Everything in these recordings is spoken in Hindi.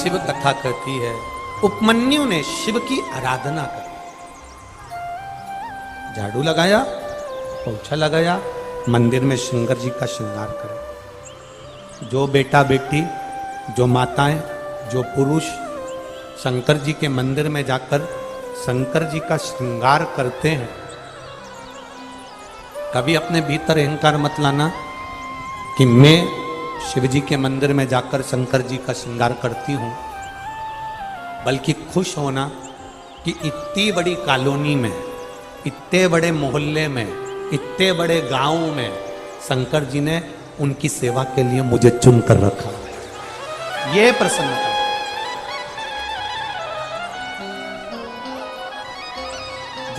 शिव कथा कहती है, उपमन्यु ने शिव की आराधना की, झाड़ू लगाया, पोछा लगाया, मंदिर में शंकर जी का श्रृंगार करे। जो बेटा बेटी, जो माताएं, जो पुरुष शंकर जी के मंदिर में जाकर शंकर जी का श्रृंगार करते हैं, कभी अपने भीतर अहंकार मत लाना कि मैं शिव जी के मंदिर में जाकर शंकर जी का श्रृंगार करती हूं, बल्कि खुश होना कि इतनी बड़ी कॉलोनी में, इतने बड़े मोहल्ले में, इतने बड़े गांव में शंकर जी ने उनकी सेवा के लिए मुझे चुन कर रखा। ये प्रसन्नता।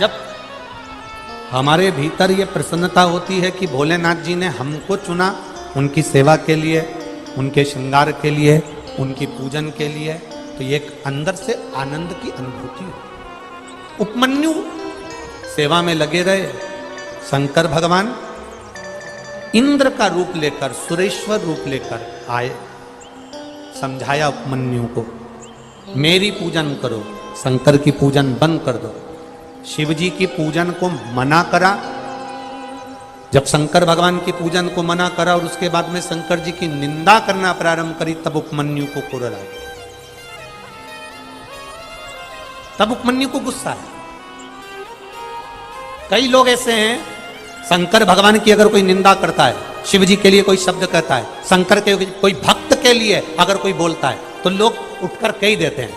जब हमारे भीतर ये प्रसन्नता होती है कि भोलेनाथ जी ने हमको चुना उनकी सेवा के लिए, उनके श्रृंगार के लिए, उनकी पूजन के लिए, तो ये एक अंदर से आनंद की अनुभूति हो। उपमन्यु सेवा में लगे रहे। शंकर भगवान इंद्र का रूप लेकर, सुरेश्वर रूप लेकर आए। समझाया उपमन्यु को, मेरी पूजन करो, शंकर की पूजन बंद कर दो। शिव जी की पूजन को मना करा। जब शंकर भगवान की पूजन को मना करा और उसके बाद में शंकर जी की निंदा करना प्रारंभ करी, तब उपमन्यु को क्रोध आया। तब उपमन्यु को गुस्सा है। कई लोग ऐसे हैं, शंकर भगवान की अगर कोई निंदा करता है, शिव जी के लिए कोई शब्द कहता है, शंकर के कोई भक्त के लिए अगर कोई बोलता है, तो लोग उठकर कह देते हैं,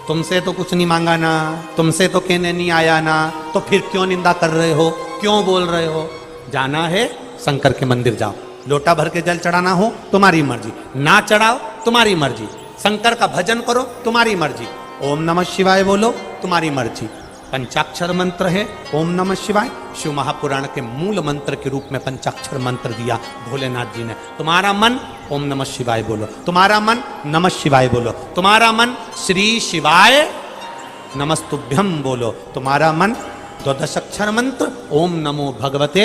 तुमसे तो कुछ नहीं मांगा ना, तुमसे तो कहने नहीं आया ना, तो फिर क्यों निंदा कर रहे हो, क्यों बोल रहे हो। जाना है शंकर के मंदिर जाओ, लोटा भर के जल चढ़ाना हो तुम्हारी मर्जी, ना चढ़ाओ तुम्हारी मर्जी, शंकर का भजन करो तुम्हारी मर्जी, ओम नमः शिवाय बोलो तुम्हारी मर्जी। पंचाक्षर मंत्र है ओम नमः शिवाय। शिव महापुराण के मूल मंत्र के रूप में पंचाक्षर मंत्र दिया भोलेनाथ जी ने। तुम्हारा मन ओम नमः शिवाय बोलो, तुम्हारा मन नमः शिवाय बोलो, तुम्हारा मन श्री शिवाय नमस्तुभ्यम बोलो, तुम्हारा मन द्वादश अक्षर मंत्र ओम नमो भगवते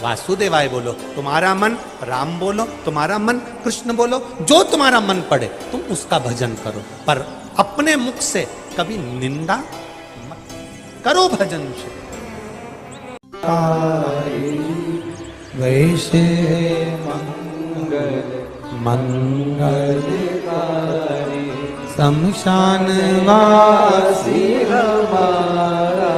वासुदेवाय बोलो, तुम्हारा मन राम बोलो, तुम्हारा मन कृष्ण बोलो, जो तुम्हारा मन पड़े तुम उसका भजन करो, पर अपने मुख से कभी निंदा मत करो। भजन से वैसे मंगल मंगलकारी शमशान वासी हमारा,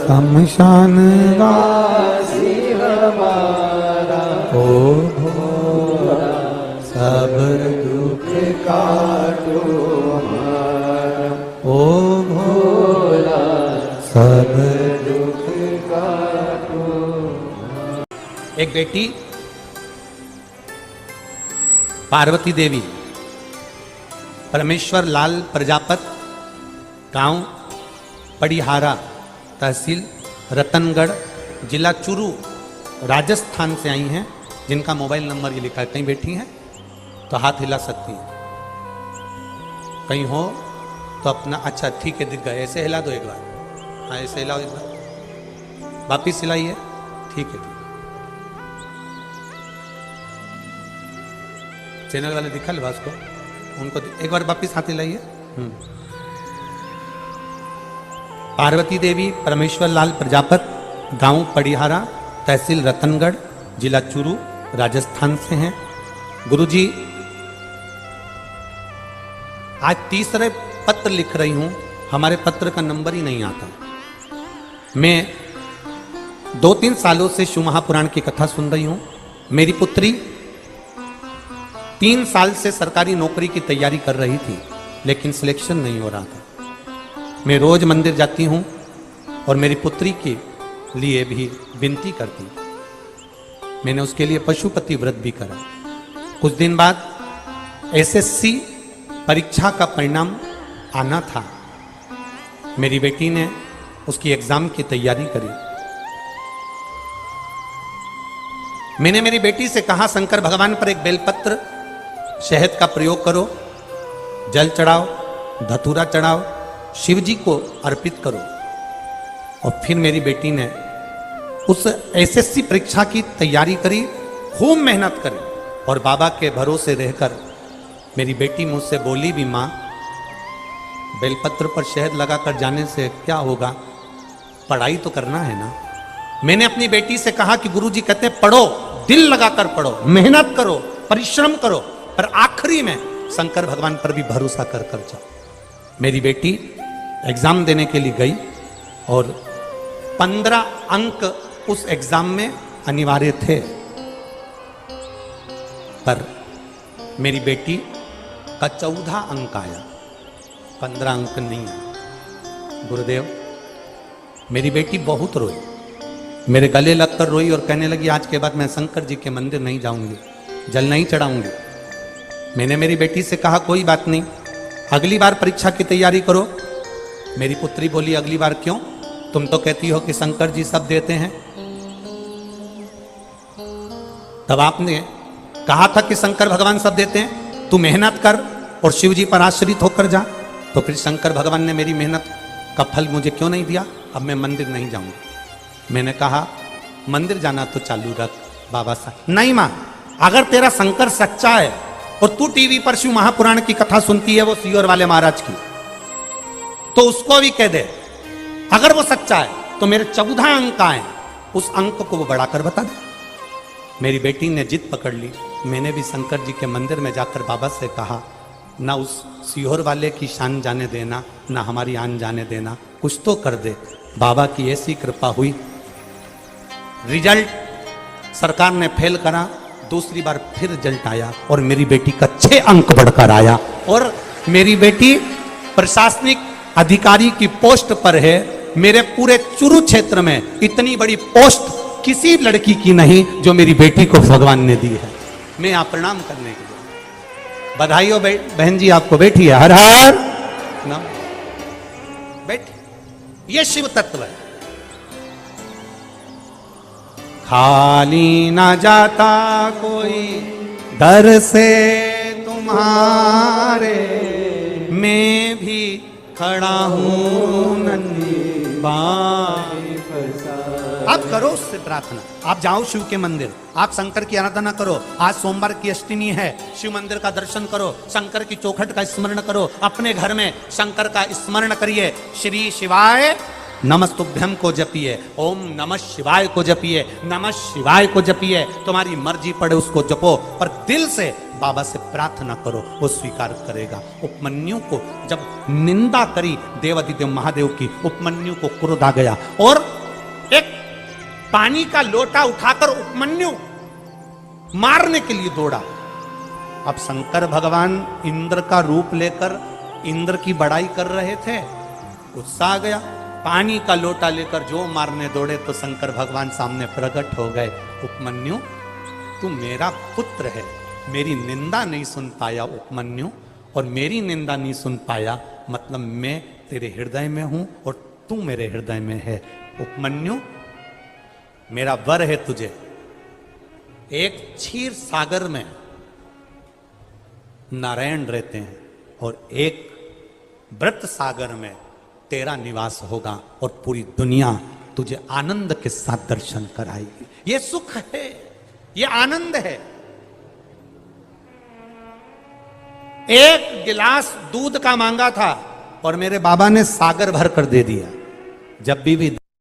शमशान वासी हमारा, ओ भोला सब दुख काटो हमारा, ओ भोला सब दुख काटो। एक बेटी पार्वती देवी, परमेश्वर लाल प्रजापत, गांव पड़िहारा, तहसील रतनगढ़, जिला चूरू, राजस्थान से आई हैं, जिनका मोबाइल नंबर ये लिखा है। कहीं बैठी हैं तो हाथ हिला सकती हैं, कहीं हो तो अपना, अच्छा ठीक है दिख गए, ऐसे हिला दो एक बार, हाँ ऐसे हिलाओ एक बार, वापिस हिलाइए, ठीक है। चैनल वाले दिखा लिबास को, उनको एक बार वापिस हाथ हिलाइए। पार्वती देवी परमेश्वर लाल प्रजापत, गांव पड़िहारा, तहसील रतनगढ़, जिला चूरू, राजस्थान से हैं। गुरुजी आज तीसरे पत्र लिख रही हूं, हमारे पत्र का नंबर ही नहीं आता। मैं 2-3 सालों से शिव महापुराण की कथा सुन रही हूं। मेरी पुत्री 3 साल से सरकारी नौकरी की तैयारी कर रही थी, लेकिन सिलेक्शन नहीं हो रहा था। मैं रोज मंदिर जाती हूं और मेरी पुत्री के लिए भी विनती करती। मैंने उसके लिए पशुपति व्रत भी करा। कुछ दिन बाद एसएससी परीक्षा का परिणाम आना था। मेरी बेटी ने उसकी एग्जाम की तैयारी करी। मैंने मेरी बेटी से कहा, शंकर भगवान पर एक बेलपत्र शहद का प्रयोग करो, जल चढ़ाओ, धतूरा चढ़ाओ, शिव जी को अर्पित करो। और फिर मेरी बेटी ने उस एसएससी परीक्षा की तैयारी करी, खूब मेहनत करी और बाबा के भरोसे रहकर मेरी बेटी मुझसे बोली भी, माँ बेलपत्र पर शहद लगाकर जाने से क्या होगा, पढ़ाई तो करना है ना। मैंने अपनी बेटी से कहा कि गुरुजी कहते हैं पढ़ो, दिल लगाकर पढ़ो, मेहनत करो, परिश्रम करो, पर आखिरी में शंकर भगवान पर भी भरोसा कर कर जाओ। मेरी बेटी एग्जाम देने के लिए गई और 15 अंक उस एग्जाम में अनिवार्य थे, पर मेरी बेटी का 14 अंक आया, 15 अंक नहीं आया। गुरुदेव, मेरी बेटी बहुत रोई, मेरे गले लगकर रोई और कहने लगी आज के बाद मैं शंकर जी के मंदिर नहीं जाऊंगी, जल नहीं चढ़ाऊंगी। मैंने मेरी बेटी से कहा कोई बात नहीं, अगली बार परीक्षा की तैयारी करो। मेरी पुत्री बोली अगली बार क्यों, तुम तो कहती हो कि शंकर जी सब देते हैं। तब आपने कहा था कि शंकर भगवान सब देते हैं, तू मेहनत कर और शिव जी पर आश्रित होकर जा। तो फिर शंकर भगवान ने मेरी मेहनत का फल मुझे क्यों नहीं दिया, अब मैं मंदिर नहीं जाऊंगा। मैंने कहा मंदिर जाना तो चालू रख बाबा साहब। नहीं मां, अगर तेरा शंकर सच्चा है और तू टीवी पर शिव महापुराण की कथा सुनती है वो सीहोर वाले महाराज की, तो उसको भी कह दे अगर वो सच्चा है तो मेरे 14 अंक आए, उस अंक को वो बढ़ाकर बता दे। मेरी बेटी ने जिद पकड़ ली। मैंने भी शंकर जी के मंदिर में जाकर बाबा से कहा ना उस सीहोर वाले की शान जाने देना, ना हमारी आन जाने देना, कुछ तो कर दे। बाबा की ऐसी कृपा हुई, रिजल्ट सरकार ने फेल करा, दूसरी बार फिर रिजल्ट आया और मेरी बेटी का 6 अंक बढ़कर आया और मेरी बेटी प्रशासनिक अधिकारी की पोस्ट पर है। मेरे पूरे चुरू क्षेत्र में इतनी बड़ी पोस्ट किसी लड़की की नहीं जो मेरी बेटी को भगवान ने दी है। मैं यहाँ प्रणाम करने के लिए, बधाई हो बहन जी आपको, बैठी है, हर हर ना बैठ। ये शिव तत्व है। खाली ना जाता कोई दर से तुम्हारे, मैं भी खड़ा हूं नन्ही बाई। आप करो उससे प्रार्थना, आप जाओ शिव के मंदिर, आप शंकर की आराधना करो। आज सोमवार की अष्टमी है, शिव मंदिर का दर्शन करो, शंकर की चौखट का स्मरण करो, अपने घर में शंकर का स्मरण करिए। श्री शिवाय नमस्तुभ्यम को जपिए, ओम नमः शिवाय को जपिए, नमः शिवाय को जपिए। तुम्हारी मर्जी पड़े उसको जपो, पर दिल से बाबा से प्रार्थना करो, वो स्वीकार करेगा। उपमन्यु को जब निंदा करी देवादिदेव महादेव की, उपमन्यु को क्रोध आ गया और एक पानी का लोटा उठाकर उपमन्यु मारने के लिए दौड़ा। अब शंकर भगवान इंद्र का रूप लेकर इंद्र की बड़ाई कर रहे थे, गुस्सा आ गया, पानी का लोटा लेकर जो मारने दौड़े तो शंकर भगवान सामने प्रकट हो गए। उपमन्यु तू मेरा पुत्र है, मेरी निंदा नहीं सुन पाया उपमन्यु, और मेरी निंदा नहीं सुन पाया मतलब मैं तेरे हृदय में हूं और तू मेरे हृदय में है। उपमन्यु मेरा वर है तुझे, एक क्षीर सागर में नारायण रहते हैं और एक व्रत सागर में तेरा निवास होगा और पूरी दुनिया तुझे आनंद के साथ दर्शन कराएगी। ये सुख है, ये आनंद है। एक गिलास दूध का मांगा था और मेरे बाबा ने सागर भर कर दे दिया। जब भी